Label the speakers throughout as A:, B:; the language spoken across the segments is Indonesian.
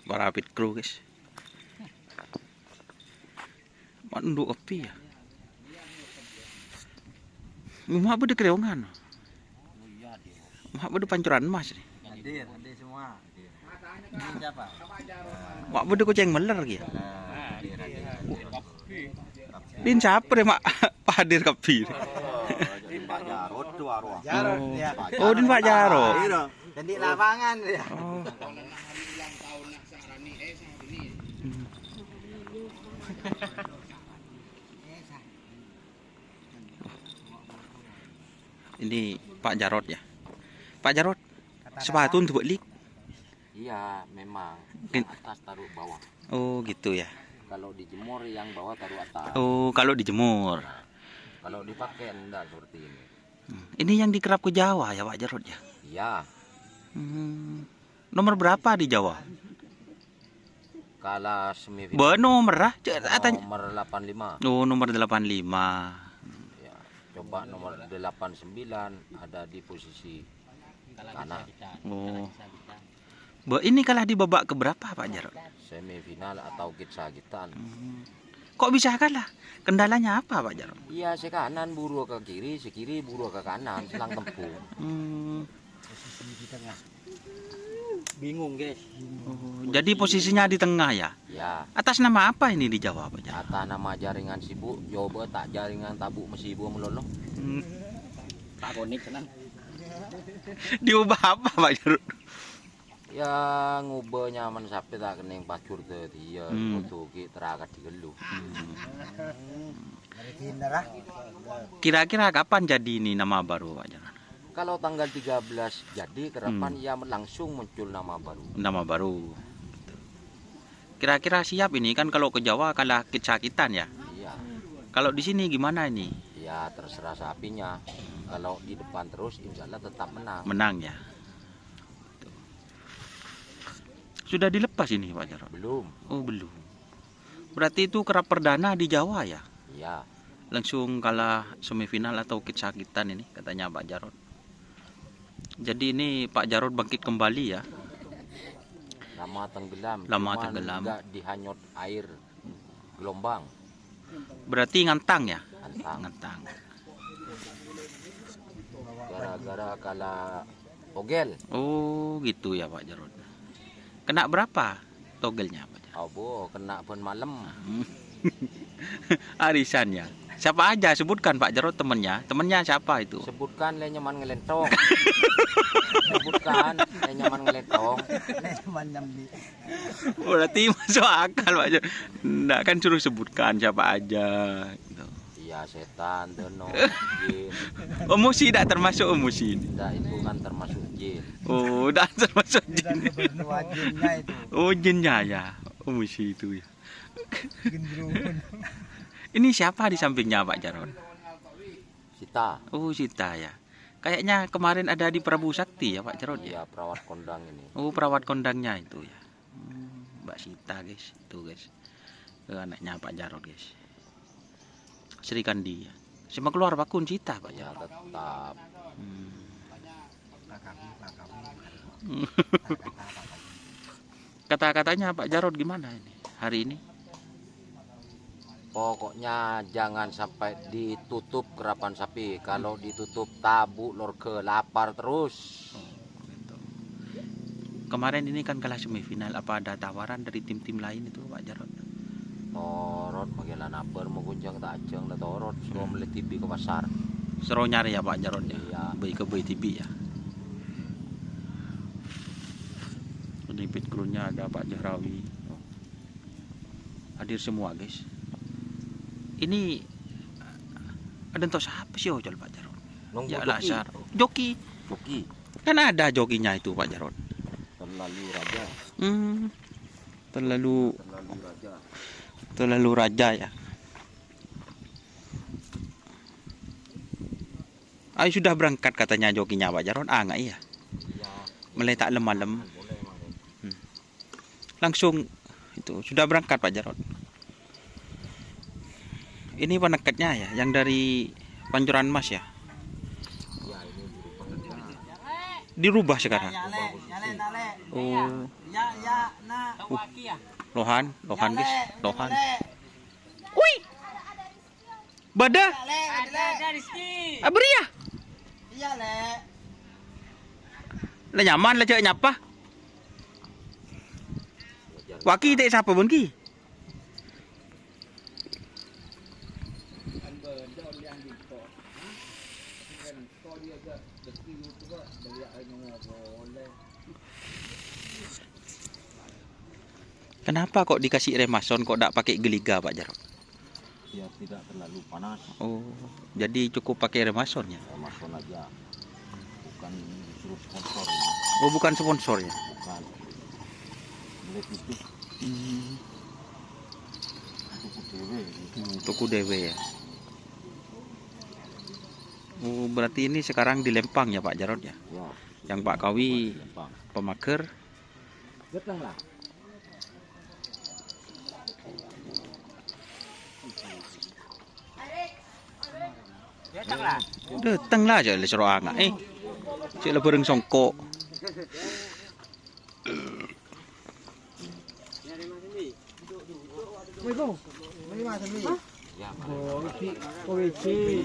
A: Barapit kru guys. Manduk api ya. Mah bede kreongan. Mah bede pancuran emas nih.
B: Hadir semua. Ini siapa?
A: Mak bede kucing meler gitu.
B: Hadir.
A: Din siapa deh mak? Hadir kapi.
B: Din Pak Jarod tuh arwah.
A: Oh, Din Pak Jarod.
B: Jadi lapangan ya.
A: Oh. Ini Pak Jarod ya. Pak Jarod, sepatu untuk lik.
C: Iya, memang atas taruh bawah.
A: Oh, gitu ya.
C: Kalau dijemur yang bawah taruh atas.
A: Oh, kalau dijemur.
C: Kalau dipakai enggak seperti ini.
A: Ini yang dikerap ke Jawa ya Pak Jarod ya.
C: Iya.
A: Nomor berapa di Jawa?
C: Kalah semifinal.
A: Nomor lah.
C: Nomor 85.
A: Oh, nomor 85.
C: Ya, coba nomor 89 ada di posisi kanan.
A: Oh. Ini kalah di babak keberapa Pak Jarod?
C: Semifinal atau kitsakitan.
A: Kok bisa kalah? Kendalanya apa Pak Jarod?
C: Iya, si kanan buru ke kiri, si kiri buru ke kanan, selang tempur.
B: Bingung guys.
A: Oh, jadi posisinya di tengah ya?
C: Ya.
A: Atas nama apa ini dijawab Pak Jarod?
C: Atas nama jaringan sibuk, coba tak jaringan tabuk mesibu meloloh.
B: Tak konik senang.
A: Diubah apa Pak Jarod?
C: Ya ngubah nyaman sampai tak kening pacur ke dia untuk kita terakat digeluh.
A: Kira-kira kapan jadi ini nama baru Pak Jarod?
C: Kalau tanggal 13 jadi kerapan ya langsung muncul nama baru.
A: Nama baru. Kira-kira siap ini kan kalau ke Jawa kalah kitsakitan ya.
C: Iya.
A: Kalau di sini gimana ini?
C: Ya terserah sapinya. Kalau di depan terus insya Allah tetap menang.
A: Menang ya. Sudah dilepas ini Pak Jarod?
C: Belum.
A: Oh belum. Berarti itu kerap perdana di Jawa ya?
C: Iya.
A: Langsung kalah semifinal atau kitsakitan ini katanya Pak Jarod. Jadi ini Pak Jarod bangkit kembali ya?
C: Lama tenggelam.
A: Lama tenggelam.
C: Enggak dihanyut air gelombang.
A: Berarti ngantang ya?
C: Ngantang. Gara-gara kalah togel.
A: Oh gitu ya Pak Jarod. Kena berapa togelnya Pak Jarod?
C: Oh, kena pun malam.
A: Arisannya. Siapa aja sebutkan Pak Jarod temennya? Temennya siapa itu?
C: Sebutkan le nyaman ngelentong. Sebutkan le nyaman ngelentong.
A: Berarti masuk akal Pak Jarod. Nggak kan suruh sebutkan siapa aja gitu.
C: Iya, setan, dono, jin.
A: Emosi tidak termasuk emosi.
C: Tidak, itu kan termasuk jin.
A: Oh, tidak termasuk jin. Oh, jinnya ya. Emosi itu ya. Ini siapa di sampingnya Pak Jarod?
C: Sita.
A: Oh, Sita ya. Kayaknya kemarin ada di Prabu Sakti ya Pak Jarod ya.
C: Iya, perawat kondang ini.
A: Oh, perawat kondangnya itu ya. Mbak Sita guys, itu guys. Anaknya Pak Jarod guys. Sri Kandi ya. Cuma keluar bakun Sita Pak
C: Ya,
A: Jarod.
C: tetap.
A: Kata-katanya Pak Jarod gimana ini hari ini?
C: Pokoknya jangan sampai ditutup kerapan sapi. Kalau ditutup tabuk lor ke lapar terus.
A: Kemarin ini kan kalah semifinal. Apa ada tawaran dari tim-tim lain itu Pak Jarod?
C: Torot bagaimana apa mau kunjung tak ajeng lah torot. Suruh beli TV ke pasar.
A: Seru nyari ya Pak Jarod ya?
C: Iya.
A: Beli ke beli TV ya? Ini pit krunya ada Pak Jahrawi. Hadir semua guys. Ini ada entah siapa sih ojol Pak Jarod?
C: Nunggu
A: Ya
C: joki.
A: Lasar. Joki.
C: Joki.
A: Kan ada jokinya itu Pak Jarod.
C: Terlalu raja.
A: Terlalu
C: raja.
A: Terlalu raja ya. Ayo sudah berangkat katanya jokinya Pak Jarod. Enggak iya. Meletak lemah-lem. Langsung itu sudah berangkat Pak Jarod. Ini penekatnya ya, yang dari Pancuran Mas ya.
C: Ya, ini buru pengekat.
A: dirubah sekarang. Oh, lohan guys, lohan. Wih, bada, abri ya.
B: Iya, Le.
A: Lah nyaman lah cek nyapa. Waki tak siapa pun ki. Kenapa kok dikasih remason kok tidak pakai geliga Pak Jarot?
C: Biar tidak terlalu panas.
A: Oh, jadi cukup pakai remasonnya.
C: Remason aja. Bukan disuruh sponsor.
A: Oh, bukan sponsor ya.
C: Bukan. Boleh tipis. Tuku dewe.
A: Tuku dewe ya. Oh, berarti ini sekarang di Lempang ya Pak Jarot ya?
C: Ya.
A: Yang Pak Kawi
C: Lempang.
A: pemaker.
C: Datang lah.
A: Datang lah aja le seroang. Cik le bareng songkok.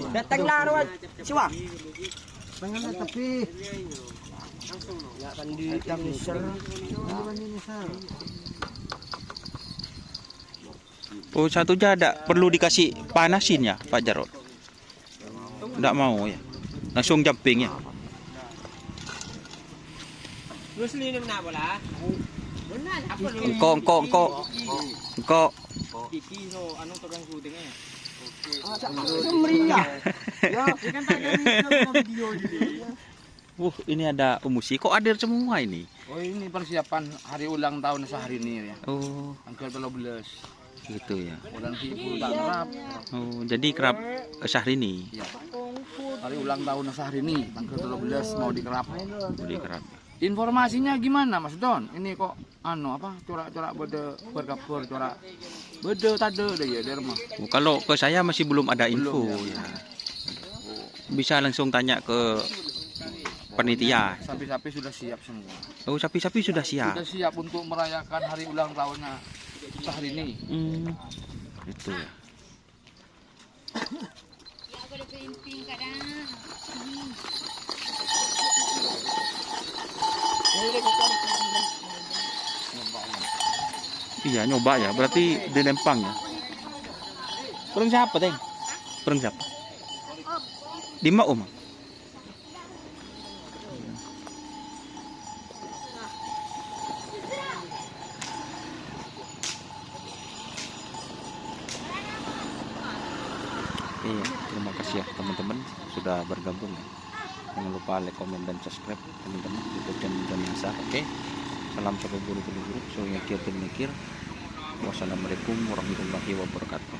B: Datanglah Ron. Siwa.
D: Tangan tapi ya kan di misal.
A: Oh, satunya ada perlu dikasih panasin ya Pak Jarot? Enggak mau ya. Langsung jumping ya.
D: Terus ni nak bola. Benar apa lu?
A: Engkau.
D: Kiki so anu tukang syuting ya.
B: Meriah.
D: Ya, ikan tanya video jadi.
A: Ini ada musik. Kok ada semua ini?
E: Oh ini persiapan hari ulang tahun sehari ini ya.
A: Oh,
E: Tanggal 13.
A: gitu ya.
E: Ulang ibu tak kerap.
A: Oh, jadi kerap Syahrini.
E: Ya. Hari ulang tahun sehari ini tanggal 12 mau dikerap.
A: Jadi kerap.
E: Informasinya gimana Mas Don? Ini kok anu apa corak-corak bede berkapur corak bede tade deh ya di rumah.
A: Oh, kalau ke saya masih belum ada info
E: Belum,
A: ya. Bisa langsung tanya ke panitia.
E: Sapi-sapi sudah siap semua.
A: Oh, sapi-sapi sudah siap.
E: Sudah siap untuk merayakan hari ulang tahunnya sehari ini.
A: Itu ya. Iya, nyoba ya. Berarti di Lempang ya. Perang siapa, Teng? Perang siapa? Di Mak Om. Iya, terima kasih ya teman-teman sudah bergabung ya. Jangan lupa like, komen, dan subscribe teman-teman YouTube channel Indonesia. Oke. Salam sapa guru-guru, so nyekir. Wassalamualaikum warahmatullahi wabarakatuh.